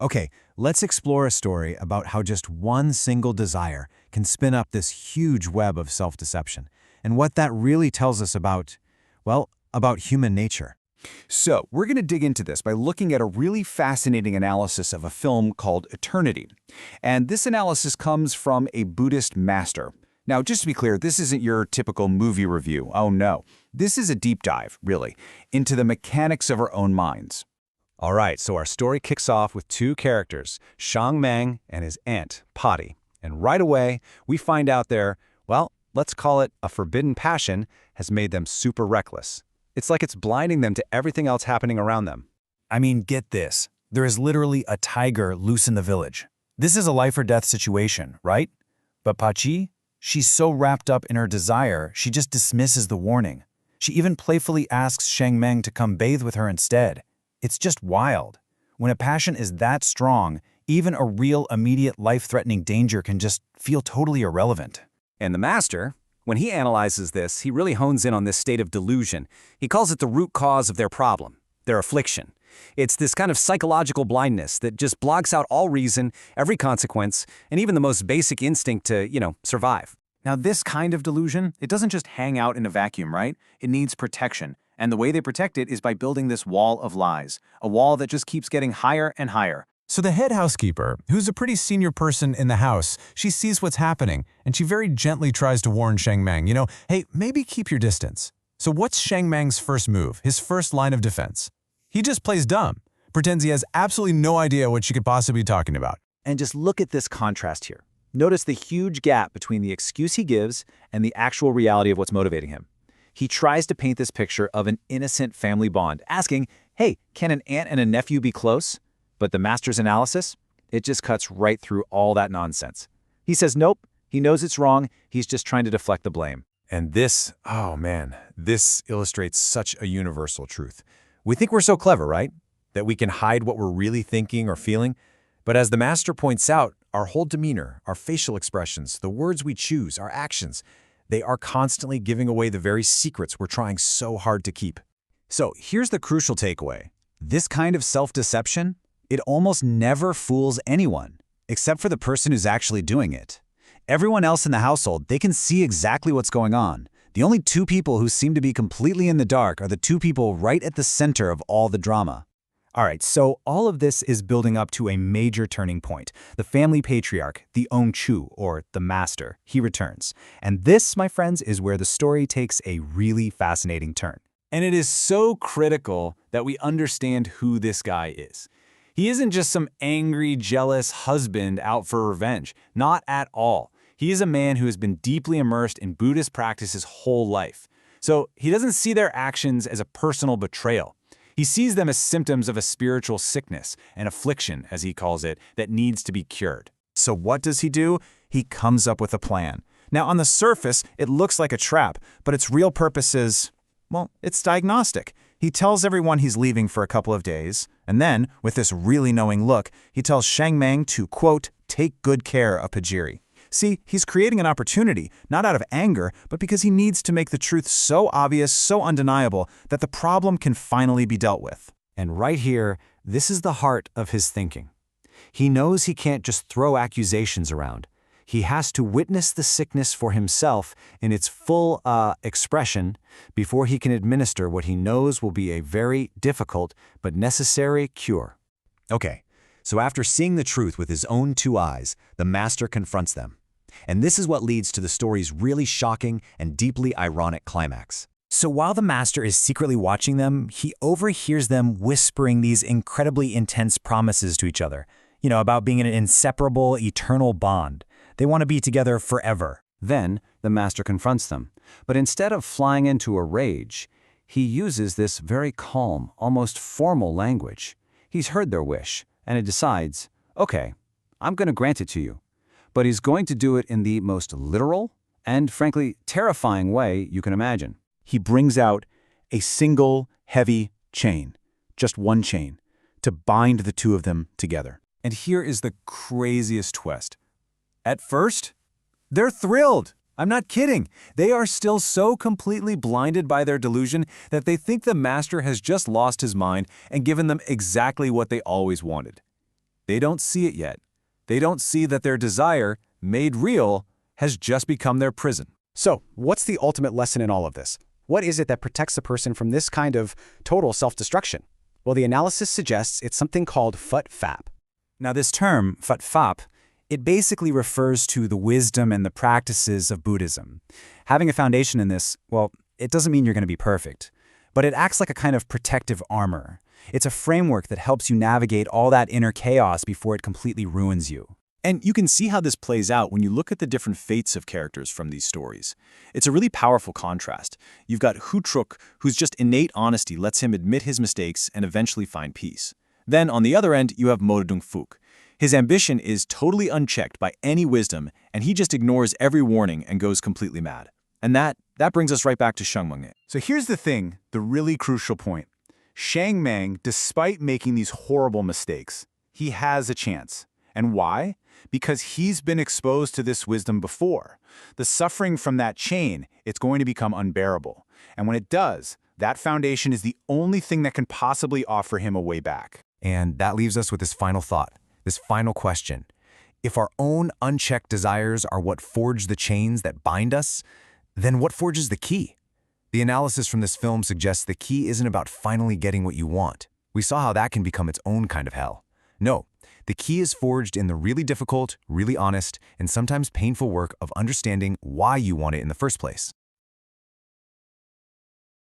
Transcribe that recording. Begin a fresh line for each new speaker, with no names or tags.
Okay, let's explore a story about how just one single desire can spin up this huge web of self-deception, and what that really tells us about, well, about human nature.
So, we're going to dig into this by looking at a really fascinating analysis of a film called Eternity. And this analysis comes from a Buddhist master. Now, just to be clear, this isn't your typical movie review. Oh no. This is a deep dive, really, into the mechanics of our own minds.
All right, so our story kicks off with two characters, Shang Meng and his aunt, Patti. And right away, we find out their, well, let's call it a forbidden passion, has made them super reckless. It's like it's blinding them to everything else happening around them.
I mean, get this. There is literally a tiger loose in the village. This is a life or death situation, right? But Patti, she's so wrapped up in her desire, she just dismisses the warning. She even playfully asks Shang Meng to come bathe with her instead. It's just wild. When a passion is that strong, even a real immediate life-threatening danger can just feel totally irrelevant.
And the master, when he analyzes this, he really hones in on this state of delusion. He calls it the root cause of their problem, their affliction. It's this kind of psychological blindness that just blocks out all reason, every consequence, and even the most basic instinct to, survive.
Now, this kind of delusion, it doesn't just hang out in a vacuum, right? It needs protection. And the way they protect it is by building this wall of lies, a wall that just keeps getting higher and higher.
So the head housekeeper, who's a pretty senior person in the house, she sees what's happening, and she very gently tries to warn Shang Meng, hey, maybe keep your distance. So what's Shang Meng's first move, his first line of defense? He just plays dumb, pretends he has absolutely no idea what she could possibly be talking about.
And just look at this contrast here. Notice the huge gap between the excuse he gives and the actual reality of what's motivating him. He tries to paint this picture of an innocent family bond, asking, hey, can an aunt and a nephew be close? But the master's analysis, it just cuts right through all that nonsense. He says nope, he knows it's wrong, he's just trying to deflect the blame.
And this, oh man, this illustrates such a universal truth. We think we're so clever, right? That we can hide what we're really thinking or feeling. But as the master points out, our whole demeanor, our facial expressions, the words we choose, our actions, they are constantly giving away the very secrets we're trying so hard to keep.
So here's the crucial takeaway. This kind of self-deception, it almost never fools anyone, except for the person who's actually doing it. Everyone else in the household, they can see exactly what's going on. The only two people who seem to be completely in the dark are the two people right at the center of all the drama. All right, so all of this is building up to a major turning point. The family patriarch, the Ongchu, or the master, he returns. And this, my friends, is where the story takes a really fascinating turn.
And it is so critical that we understand who this guy is. He isn't just some angry, jealous husband out for revenge. Not at all. He is a man who has been deeply immersed in Buddhist practice his whole life. So he doesn't see their actions as a personal betrayal. He sees them as symptoms of a spiritual sickness, an affliction, as he calls it, that needs to be cured.
So what does he do? He comes up with a plan. Now, on the surface, it looks like a trap, but its real purpose is, well, it's diagnostic. He tells everyone he's leaving for a couple of days, and then, with this really knowing look, he tells Shang Meng to, quote, take good care of Pajiri. See, he's creating an opportunity, not out of anger, but because he needs to make the truth so obvious, so undeniable, that the problem can finally be dealt with.
And right here, this is the heart of his thinking. He knows he can't just throw accusations around. He has to witness the sickness for himself in its full expression before he can administer what he knows will be a very difficult but necessary cure.
Okay, so after seeing the truth with his own two eyes, the master confronts them. And this is what leads to the story's really shocking and deeply ironic climax.
So while the master is secretly watching them, he overhears them whispering these incredibly intense promises to each other, about being in an inseparable, eternal bond. They want to be together forever.
Then the master confronts them, but instead of flying into a rage, he uses this very calm, almost formal language. He's heard their wish, and he decides, okay, I'm going to grant it to you. But he's going to do it in the most literal and, frankly, terrifying way you can imagine.
He brings out a single, heavy chain, just one chain, to bind the two of them together.
And here is the craziest twist. At first, they're thrilled. I'm not kidding. They are still so completely blinded by their delusion that they think the master has just lost his mind and given them exactly what they always wanted. They don't see it yet. They don't see that their desire, made real, has just become their prison.
So, what's the ultimate lesson in all of this? What is it that protects a person from this kind of total self-destruction? Well, the analysis suggests it's something called Phut-Phap.
Now this term, Phut-Phap, it basically refers to the wisdom and the practices of Buddhism. Having a foundation in this, well, it doesn't mean you're going to be perfect, but it acts like a kind of protective armor. It's a framework that helps you navigate all that inner chaos before it completely ruins you.
And you can see how this plays out when you look at the different fates of characters from these stories. It's a really powerful contrast. You've got Hutruk, whose just innate honesty lets him admit his mistakes and eventually find peace. Then, on the other end, you have Modung Fuk. His ambition is totally unchecked by any wisdom, and he just ignores every warning and goes completely mad. And that brings us right back to Sheng Meng.
So here's the thing, the really crucial point. Shang Meng, despite making these horrible mistakes, he has a chance. And why? Because he's been exposed to this wisdom before. The suffering from that chain, it's going to become unbearable. And when it does, that foundation is the only thing that can possibly offer him a way back.
And that leaves us with this final thought, this final question. If our own unchecked desires are what forge the chains that bind us, then what forges the key? The analysis from this film suggests the key isn't about finally getting what you want. We saw how that can become its own kind of hell. No, the key is forged in the really difficult, really honest, and sometimes painful work of understanding why you want it in the first place.